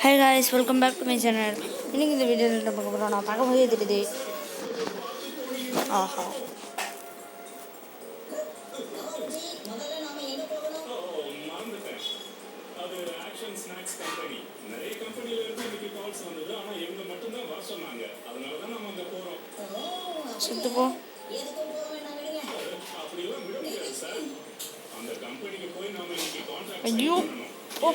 Hi guys, welcome back to my channel. இன்னைக்கு இந்த வீடியோவில் என்ன பார்க்க போகிறோம்? நான் பார்க்கும்போதே தெரியுது. ஆஹா, சுத்துப்போ. ஐயோ ஓ,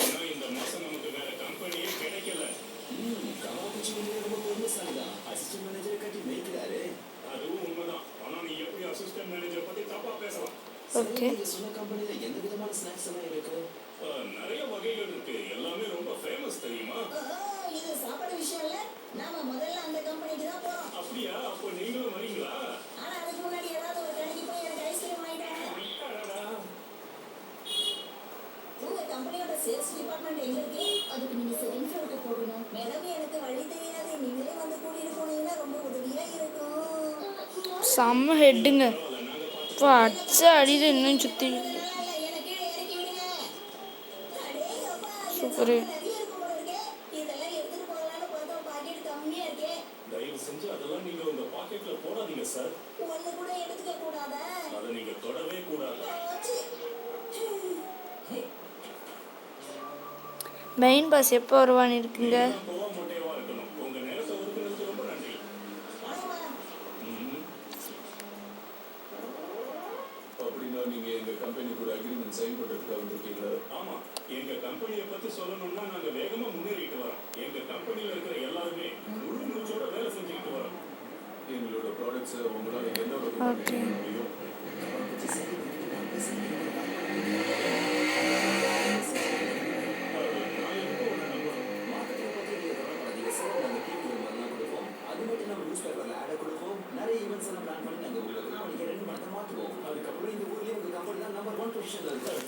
ஓகே. நிறைய வகைகள் இருக்கு, எல்லாமே ரொம்ப ஃபேமஸ் தெரியுமா? இது சாப்பாடு விஷயம் இல்ல. நாம முதல்ல அந்த கம்பெனிக்கு தான் போறோம். அப்படியா? அப்ப நீங்களும் வரீங்களா? ஆனா அதுக்கு முன்னாடி ஏதாவது ஒரு கடைக்கு போய் எனக்கு ஐஸ்கிரீம் வாங்கிட்டேன். உங்க கம்பெனியோட சேல்ஸ் டிபார்ட்மெண்ட் எங்க இருக்கு? அதுக்கு நீங்க செகண்ட் ஃப்ளோருக்கு போகணும். மேடம் எனக்கு வழி தெரியாது, நீங்களே வந்து கூட்டிட்டு போனீங்கன்னா ரொம்ப உதவியா இருக்கும். செம்ம ஹெட்டுங்க. இப்போ அடிச்ச அடியில் இன்னும் சுற்றி சூப்பரு. தயவு செஞ்சு அதெல்லாம் நீங்க உங்க பாக்கெட்ல போடாதீங்க சார். ஒண்ணு கூட எடுத்துக்க கூடாதா? அத நீங்க தொடவே கூடாது. மெயின் பாஸ் எப்போ வருவான்னு இருக்குங்க. உங்க நேரத்தை ஒதுக்குனதுக்கு ரொம்ப நன்றி. அப்படின்னா நீங்க எங்க கம்பெனி கூட அக்ரிமெண்ட் சைன் பண்றதுக்கு வந்திருக்கீங்களா? ஆமா, எங்க கம்பெனியை பத்தி சொல்லணும்னா நாங்க வேகமா முன்னேறிட்டு வரோம். எங்க கம்பெனில இருக்கிற எல்லாருமே முழு மூச்சோட வேலை செஞ்சுக்கிட்டு வரோம். எங்களோட ப்ராடக்ட்ஸ் உங்களால என்ன ஓகே. முடியும்?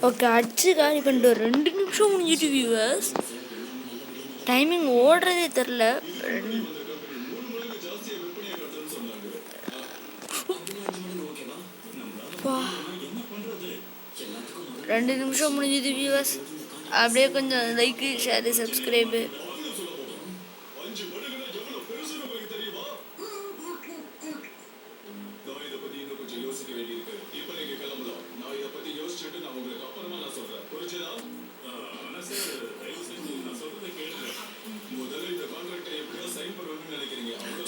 ஓகே, அடிச்சு காலி பண்ணிட்டு ஒரு 2 நிமிஷம் முடிஞ்சிட்டு வியூவர்ஸ். டைமிங் ஓடுறதே தெரில. 2 நிமிஷம் முடிஞ்சது வியூவர்ஸ். அப்படியே கொஞ்சம் லைக்கு, ஷேரு, சப்ஸ்கிரைபு.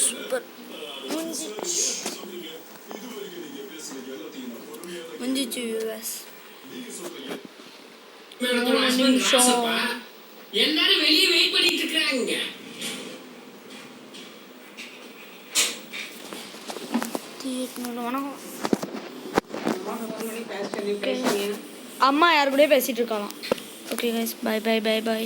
சூப்பர் முடிஞ்சிச்சு வியூவர்ஸ். எல்லாரும் வெளியே வெயிட் பண்ணிட்டு இருக்காங்க. அம்மா யாரு கூட பேசிட்டு இருக்கலாம். Okay guys, bye bye bye by.